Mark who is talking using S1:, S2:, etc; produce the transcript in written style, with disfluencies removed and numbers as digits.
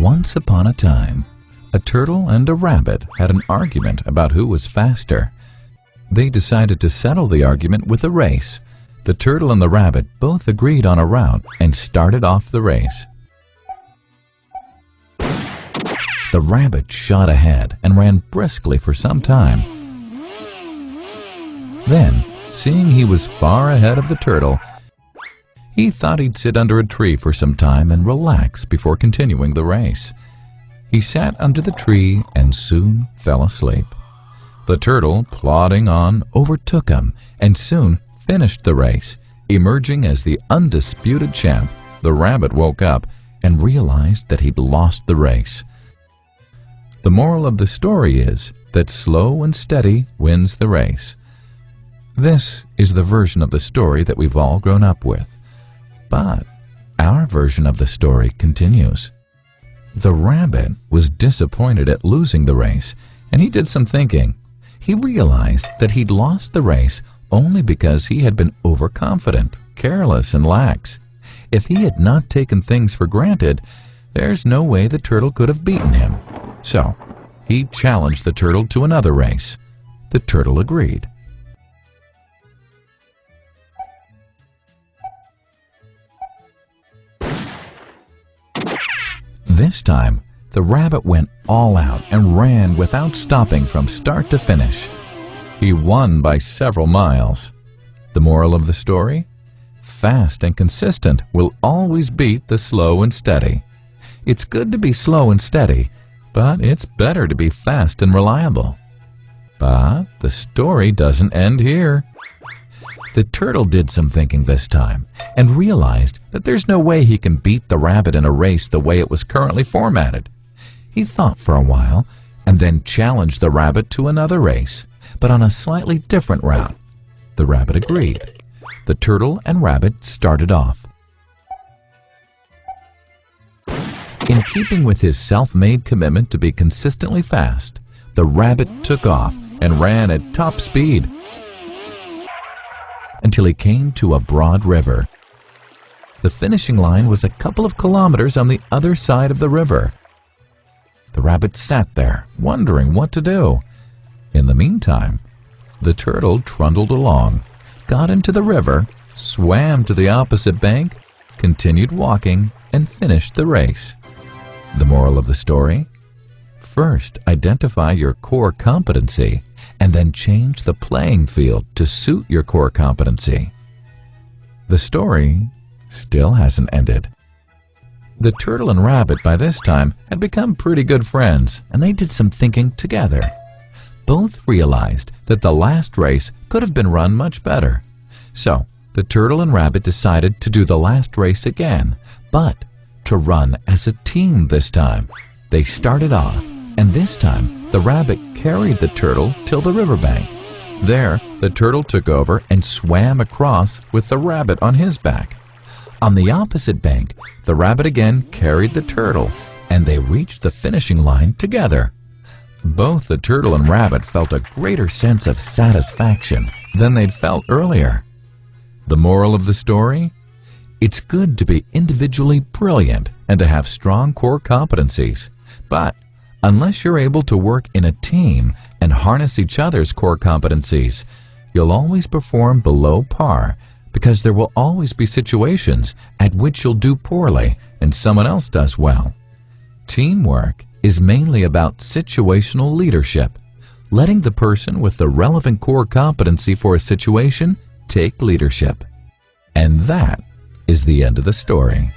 S1: Once upon a time, a turtle and a rabbit had an argument about who was faster. They decided to settle the argument with a race. The turtle and the rabbit both agreed on a route and started off the race. The rabbit shot ahead and ran briskly for some time. Then, seeing he was far ahead of the turtle, he thought he'd sit under a tree for some time and relax before continuing the race. He sat under the tree and soon fell asleep. The turtle, plodding on, overtook him and soon finished the race. Emerging as the undisputed champ, the rabbit woke up and realized that he'd lost the race. The moral of the story is that slow and steady wins the race. This is the version of the story that we've all grown up with. But our version of the story continues. The rabbit was disappointed at losing the race, and he did some thinking. He realized that he'd lost the race only because he had been overconfident, careless, and lax. If he had not taken things for granted, there's no way the turtle could have beaten him. So, he challenged the turtle to another race. The turtle agreed. This time, the rabbit went all out and ran without stopping from start to finish. He won by several miles. The moral of the story? Fast and consistent will always beat the slow and steady. It's good to be slow and steady, but it's better to be fast and reliable. But the story doesn't end here. The turtle did some thinking this time and realized that there's no way he can beat the rabbit in a race the way it was currently formatted. He thought for a while and then challenged the rabbit to another race, but on a slightly different route. The rabbit agreed. The turtle and rabbit started off. In keeping with his self-made commitment to be consistently fast, the rabbit took off and ran at top speed until he came to a broad river. The finishing line was a couple of kilometers on the other side of the river. The rabbit sat there, wondering what to do. In the meantime, the turtle trundled along, got into the river, swam to the opposite bank, continued walking, and finished the race. The moral of the story? First, identify your core competency, and then change the playing field to suit your core competency. The story still hasn't ended. The turtle and rabbit by this time had become pretty good friends, and they did some thinking together. Both realized that the last race could have been run much better. So, the turtle and rabbit decided to do the last race again, but to run as a team this time. They started off, and this time the rabbit carried the turtle till the riverbank. There, the turtle took over and swam across with the rabbit on his back. On the opposite bank, the rabbit again carried the turtle, and they reached the finishing line together. Both the turtle and rabbit felt a greater sense of satisfaction than they'd felt earlier. The moral of the story? It's good to be individually brilliant and to have strong core competencies, but unless you're able to work in a team and harness each other's core competencies, you'll always perform below par, because there will always be situations at which you'll do poorly and someone else does well. Teamwork is mainly about situational leadership, letting the person with the relevant core competency for a situation take leadership. And that is the end of the story.